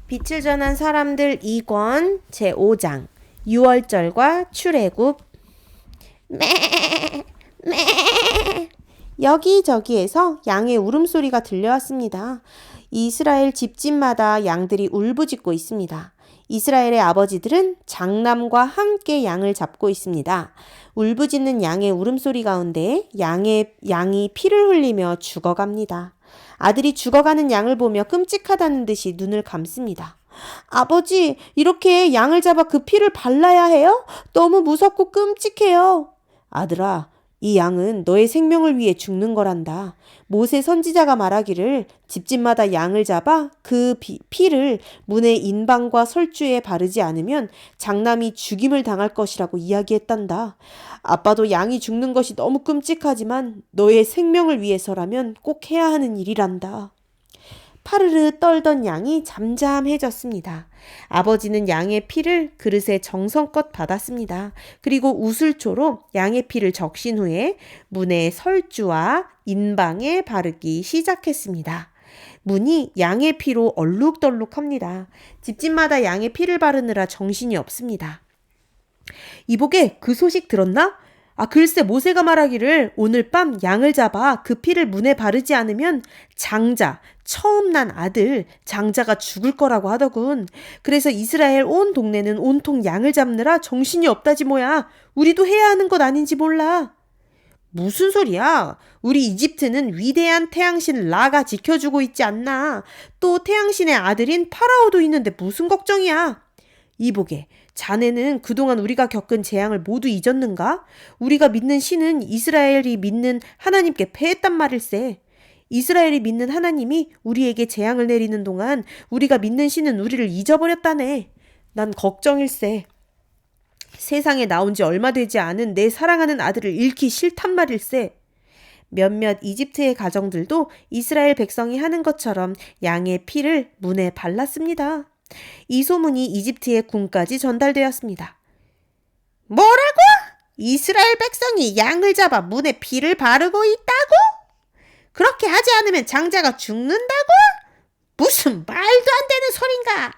빛을 전한 사람들 2권 제5장 6월절과 출애굽. 여기저기에서 양의 울음소리가 들려왔습니다. 이스라엘 집집마다 양들이 울부짖고 있습니다. 이스라엘의 아버지들은 장남과 함께 양을 잡고 있습니다. 울부짖는 양의 울음소리 가운데 양이 피를 흘리며 죽어갑니다. 아들이 죽어가는 양을 보며 끔찍하다는 듯이 눈을 감습니다. 아버지, 이렇게 양을 잡아 그 피를 발라야 해요? 너무 무섭고 끔찍해요. 아들아, 이 양은 너의 생명을 위해 죽는 거란다. 모세 선지자가 말하기를 집집마다 양을 잡아 그 피를 문의 인방과 설주에 바르지 않으면 장남이 죽임을 당할 것이라고 이야기했단다. 아빠도 양이 죽는 것이 너무 끔찍하지만 너의 생명을 위해서라면 꼭 해야 하는 일이란다. 파르르 떨던 양이 잠잠해졌습니다. 아버지는 양의 피를 그릇에 정성껏 받았습니다. 그리고 우슬초로 양의 피를 적신 후에 문의 설주와 인방에 바르기 시작했습니다. 문이 양의 피로 얼룩덜룩합니다. 집집마다 양의 피를 바르느라 정신이 없습니다. 이복에 그 소식 들었나? 글쎄 모세가 말하기를 오늘 밤 양을 잡아 그 피를 문에 바르지 않으면 장자, 처음 난 아들, 장자가 죽을 거라고 하더군. 그래서 이스라엘 온 동네는 온통 양을 잡느라 정신이 없다지 뭐야. 우리도 해야 하는 것 아닌지 몰라. 무슨 소리야? 우리 이집트는 위대한 태양신 라가 지켜주고 있지 않나. 또 태양신의 아들인 파라오도 있는데 무슨 걱정이야. 이복에, 자네는 그동안 우리가 겪은 재앙을 모두 잊었는가? 우리가 믿는 신은 이스라엘이 믿는 하나님께 패했단 말일세. 이스라엘이 믿는 하나님이 우리에게 재앙을 내리는 동안 우리가 믿는 신은 우리를 잊어버렸다네. 난 걱정일세. 세상에 나온 지 얼마 되지 않은 내 사랑하는 아들을 잃기 싫단 말일세. 몇몇 이집트의 가정들도 이스라엘 백성이 하는 것처럼 양의 피를 문에 발랐습니다. 이 소문이 이집트의 군까지 전달되었습니다. 뭐라고? 이스라엘 백성이 양을 잡아 문에 피를 바르고 있다고? 그렇게 하지 않으면 장자가 죽는다고? 무슨 말도 안 되는 소린가?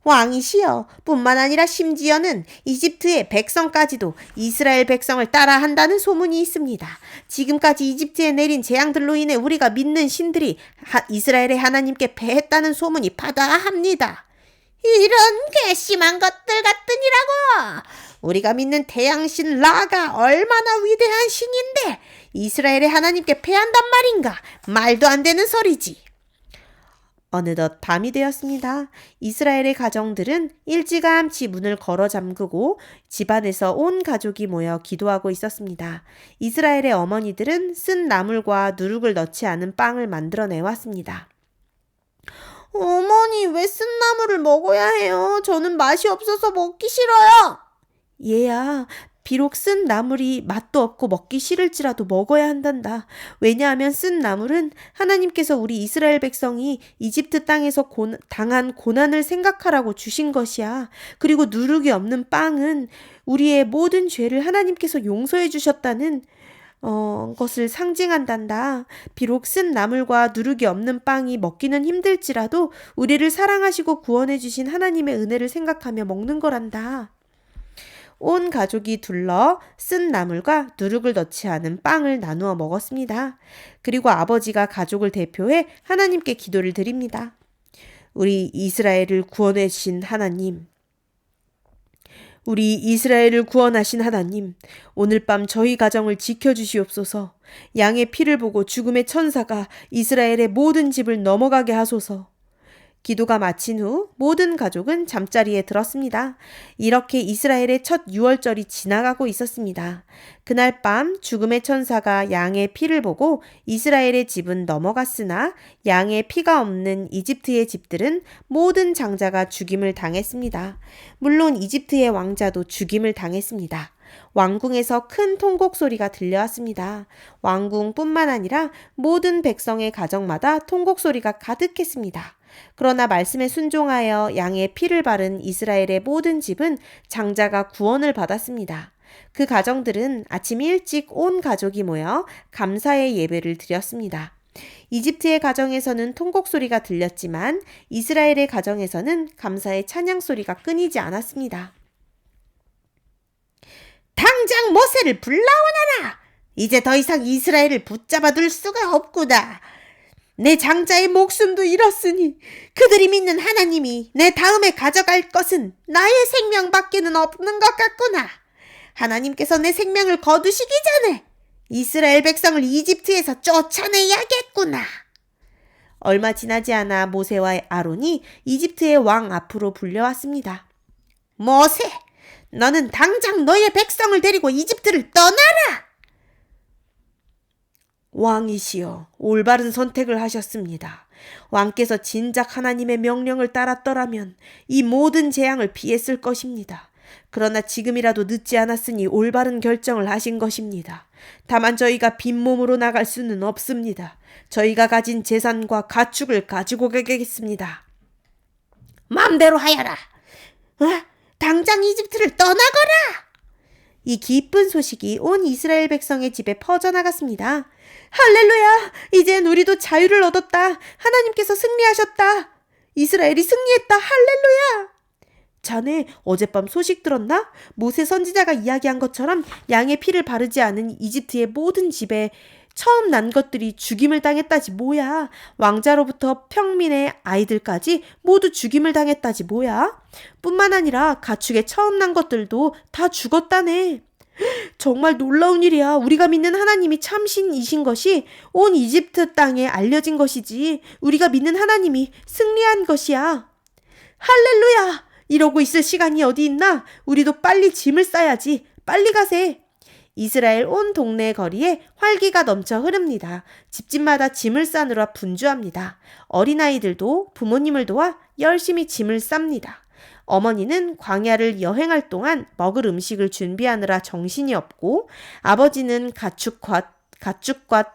왕이시여, 뿐만 아니라 심지어는 이집트의 백성까지도 이스라엘 백성을 따라한다는 소문이 있습니다. 지금까지 이집트에 내린 재앙들로 인해 우리가 믿는 신들이 이스라엘의 하나님께 패했다는 소문이 바다합니다. 이런 괘씸한 것들 같으니라고! 우리가 믿는 태양신 라가 얼마나 위대한 신인데 이스라엘의 하나님께 패한단 말인가? 말도 안 되는 소리지. 어느덧 밤이 되었습니다. 이스라엘의 가정들은 일찌감치 문을 걸어 잠그고 집안에서 온 가족이 모여 기도하고 있었습니다. 이스라엘의 어머니들은 쓴 나물과 누룩을 넣지 않은 빵을 만들어 내왔습니다. 어머니, 왜 쓴 나물을 먹어야 해요? 저는 맛이 없어서 먹기 싫어요. 얘야, 비록 쓴 나물이 맛도 없고 먹기 싫을지라도 먹어야 한단다. 왜냐하면 쓴 나물은 하나님께서 우리 이스라엘 백성이 이집트 땅에서 당한 고난을 생각하라고 주신 것이야. 그리고 누룩이 없는 빵은 우리의 모든 죄를 하나님께서 용서해 주셨다는 것을 상징한단다. 비록 쓴 나물과 누룩이 없는 빵이 먹기는 힘들지라도 우리를 사랑하시고 구원해 주신 하나님의 은혜를 생각하며 먹는 거란다. 온 가족이 둘러 쓴 나물과 누룩을 넣지 않은 빵을 나누어 먹었습니다. 그리고 아버지가 가족을 대표해 하나님께 기도를 드립니다. 우리 이스라엘을 구원하신 하나님, 우리 이스라엘을 구원하신 하나님, 오늘 밤 저희 가정을 지켜주시옵소서. 양의 피를 보고 죽음의 천사가 이스라엘의 모든 집을 넘어가게 하소서. 기도가 마친 후 모든 가족은 잠자리에 들었습니다. 이렇게 이스라엘의 첫 유월절이 지나가고 있었습니다. 그날 밤 죽음의 천사가 양의 피를 보고 이스라엘의 집은 넘어갔으나 양의 피가 없는 이집트의 집들은 모든 장자가 죽임을 당했습니다. 물론 이집트의 왕자도 죽임을 당했습니다. 왕궁에서 큰 통곡 소리가 들려왔습니다. 왕궁뿐만 아니라 모든 백성의 가정마다 통곡 소리가 가득했습니다. 그러나 말씀에 순종하여 양의 피를 바른 이스라엘의 모든 집은 장자가 구원을 받았습니다. 그 가정들은 아침 일찍 온 가족이 모여 감사의 예배를 드렸습니다. 이집트의 가정에서는 통곡 소리가 들렸지만 이스라엘의 가정에서는 감사의 찬양 소리가 끊이지 않았습니다. 당장 모세를 불러오너라! 이제 더 이상 이스라엘을 붙잡아둘 수가 없구나. 내 장자의 목숨도 잃었으니 그들이 믿는 하나님이 내 다음에 가져갈 것은 나의 생명밖에는 없는 것 같구나. 하나님께서 내 생명을 거두시기 전에 이스라엘 백성을 이집트에서 쫓아내야겠구나. 얼마 지나지 않아 모세와 아론이 이집트의 왕 앞으로 불려왔습니다. 모세, 너는 당장 너의 백성을 데리고 이집트를 떠나라. 왕이시여, 올바른 선택을 하셨습니다. 왕께서 진작 하나님의 명령을 따랐더라면 이 모든 재앙을 피했을 것입니다. 그러나 지금이라도 늦지 않았으니 올바른 결정을 하신 것입니다. 다만 저희가 빈몸으로 나갈 수는 없습니다. 저희가 가진 재산과 가축을 가지고 가겠습니다. 마음대로 하여라. 당장 이집트를 떠나거라. 이 기쁜 소식이 온 이스라엘 백성의 집에 퍼져나갔습니다. 할렐루야! 이젠 우리도 자유를 얻었다. 하나님께서 승리하셨다. 이스라엘이 승리했다. 할렐루야! 자네 어젯밤 소식 들었나? 모세 선지자가 이야기한 것처럼 양의 피를 바르지 않은 이집트의 모든 집에 처음 난 것들이 죽임을 당했다지 뭐야. 왕자로부터 평민의 아이들까지 모두 죽임을 당했다지 뭐야. 뿐만 아니라 가축에 처음 난 것들도 다 죽었다네. 정말 놀라운 일이야. 우리가 믿는 하나님이 참신이신 것이 온 이집트 땅에 알려진 것이지 우리가 믿는 하나님이 승리한 것이야. 할렐루야! 이러고 있을 시간이 어디 있나? 우리도 빨리 짐을 싸야지. 빨리 가세. 이스라엘 온 동네 거리에 활기가 넘쳐 흐릅니다. 집집마다 짐을 싸느라 분주합니다. 어린아이들도 부모님을 도와 열심히 짐을 쌉니다. 어머니는 광야를 여행할 동안 먹을 음식을 준비하느라 정신이 없고 아버지는 가축과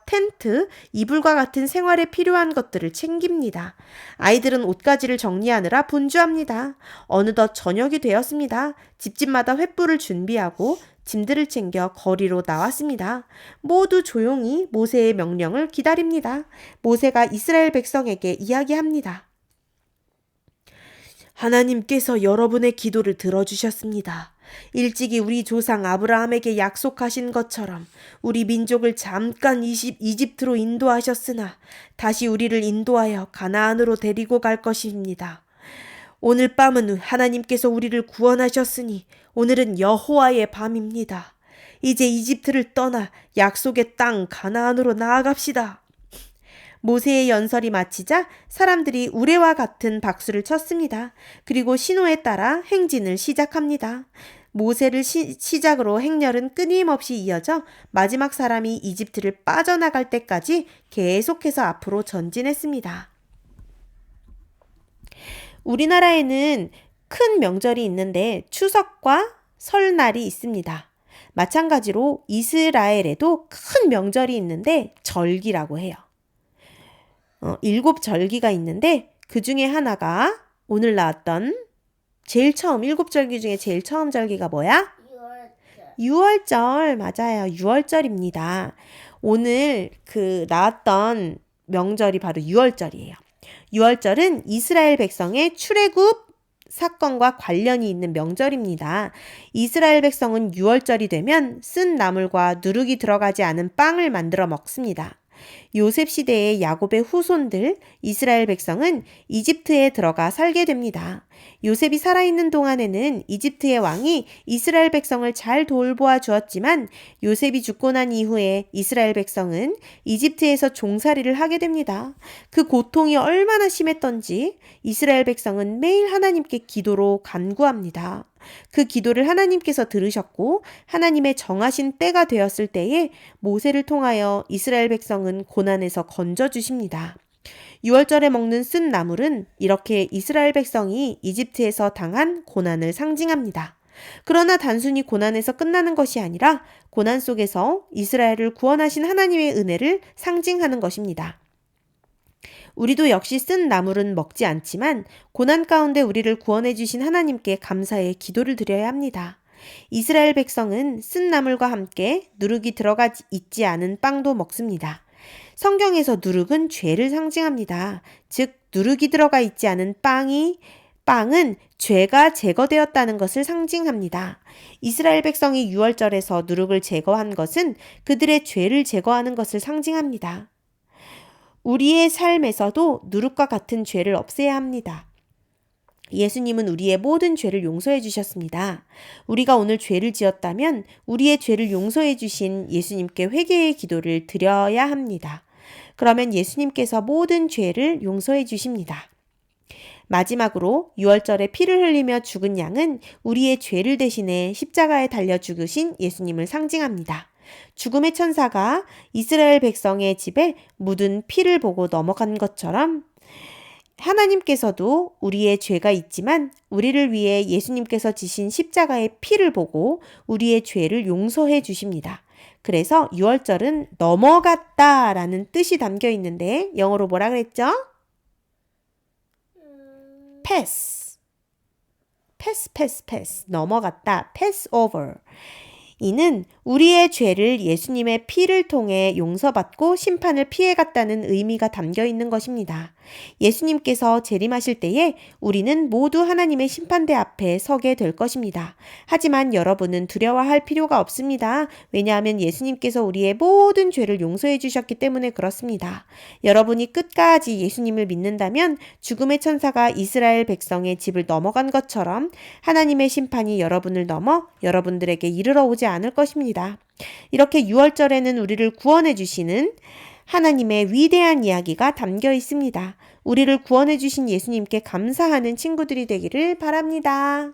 텐트, 이불과 같은 생활에 필요한 것들을 챙깁니다. 아이들은 옷가지를 정리하느라 분주합니다. 어느덧 저녁이 되었습니다. 집집마다 횃불을 준비하고 짐들을 챙겨 거리로 나왔습니다. 모두 조용히 모세의 명령을 기다립니다. 모세가 이스라엘 백성에게 이야기합니다. 하나님께서 여러분의 기도를 들어주셨습니다. 일찍이 우리 조상 아브라함에게 약속하신 것처럼 우리 민족을 잠깐 이집트로 인도하셨으나 다시 우리를 인도하여 가나안으로 데리고 갈 것입니다. 오늘 밤은 하나님께서 우리를 구원하셨으니 오늘은 여호와의 밤입니다. 이제 이집트를 떠나 약속의 땅 가나안으로 나아갑시다. 모세의 연설이 마치자 사람들이 우레와 같은 박수를 쳤습니다. 그리고 신호에 따라 행진을 시작합니다. 모세를 시작으로 행렬은 끊임없이 이어져 마지막 사람이 이집트를 빠져나갈 때까지 계속해서 앞으로 전진했습니다. 우리나라에는 큰 명절이 있는데 추석과 설날이 있습니다. 마찬가지로 이스라엘에도 큰 명절이 있는데 절기라고 해요. 7절기가 있는데 그 중에 하나가 오늘 나왔던 제일 처음 7절기 중에 제일 처음 절기가 뭐야? 6월절. 맞아요. 6월절입니다. 오늘 나왔던 명절이 바로 6월절이에요. 6월절은 이스라엘 백성의 출애굽 사건과 관련이 있는 명절입니다. 이스라엘 백성은 6월절이 되면 쓴 나물과 누룩이 들어가지 않은 빵을 만들어 먹습니다. 요셉 시대의 야곱의 후손들 이스라엘 백성은 이집트에 들어가 살게 됩니다. 요셉이 살아있는 동안에는 이집트의 왕이 이스라엘 백성을 잘 돌보아 주었지만 요셉이 죽고 난 이후에 이스라엘 백성은 이집트에서 종살이를 하게 됩니다. 그 고통이 얼마나 심했던지 이스라엘 백성은 매일 하나님께 기도로 간구합니다. 그 기도를 하나님께서 들으셨고 하나님의 정하신 때가 되었을 때에 모세를 통하여 이스라엘 백성은 고난에서 건져주십니다. 6월절에 먹는 쓴 나물은 이렇게 이스라엘 백성이 이집트에서 당한 고난을 상징합니다. 그러나 단순히 고난에서 끝나는 것이 아니라 고난 속에서 이스라엘을 구원하신 하나님의 은혜를 상징하는 것입니다. 우리도 역시 쓴 나물은 먹지 않지만 고난 가운데 우리를 구원해 주신 하나님께 감사의 기도를 드려야 합니다. 이스라엘 백성은 쓴 나물과 함께 누룩이 들어가 있지 않은 빵도 먹습니다. 성경에서 누룩은 죄를 상징합니다. 즉, 누룩이 들어가 있지 않은 빵은 죄가 제거되었다는 것을 상징합니다. 이스라엘 백성이 유월절에서 누룩을 제거한 것은 그들의 죄를 제거하는 것을 상징합니다. 우리의 삶에서도 누룩과 같은 죄를 없애야 합니다. 예수님은 우리의 모든 죄를 용서해 주셨습니다. 우리가 오늘 죄를 지었다면 우리의 죄를 용서해 주신 예수님께 회개의 기도를 드려야 합니다. 그러면 예수님께서 모든 죄를 용서해 주십니다. 마지막으로 유월절에 피를 흘리며 죽은 양은 우리의 죄를 대신해 십자가에 달려 죽으신 예수님을 상징합니다. 죽음의 천사가 이스라엘 백성의 집에 묻은 피를 보고 넘어간 것처럼 하나님께서도 우리의 죄가 있지만 우리를 위해 예수님께서 지신 십자가의 피를 보고 우리의 죄를 용서해 주십니다. 그래서 유월절은 넘어갔다 라는 뜻이 담겨 있는데 영어로 뭐라 그랬죠? pass. 넘어갔다. pass over. 이는 우리의 죄를 예수님의 피를 통해 용서받고 심판을 피해갔다는 의미가 담겨 있는 것입니다. 예수님께서 재림하실 때에 우리는 모두 하나님의 심판대 앞에 서게 될 것입니다. 하지만 여러분은 두려워할 필요가 없습니다. 왜냐하면 예수님께서 우리의 모든 죄를 용서해 주셨기 때문에 그렇습니다. 여러분이 끝까지 예수님을 믿는다면 죽음의 천사가 이스라엘 백성의 집을 넘어간 것처럼 하나님의 심판이 여러분을 넘어 여러분들에게 이르러 오지 않을 것입니다. 이렇게 유월절에는 우리를 구원해 주시는 하나님의 위대한 이야기가 담겨 있습니다. 우리를 구원해 주신 예수님께 감사하는 친구들이 되기를 바랍니다.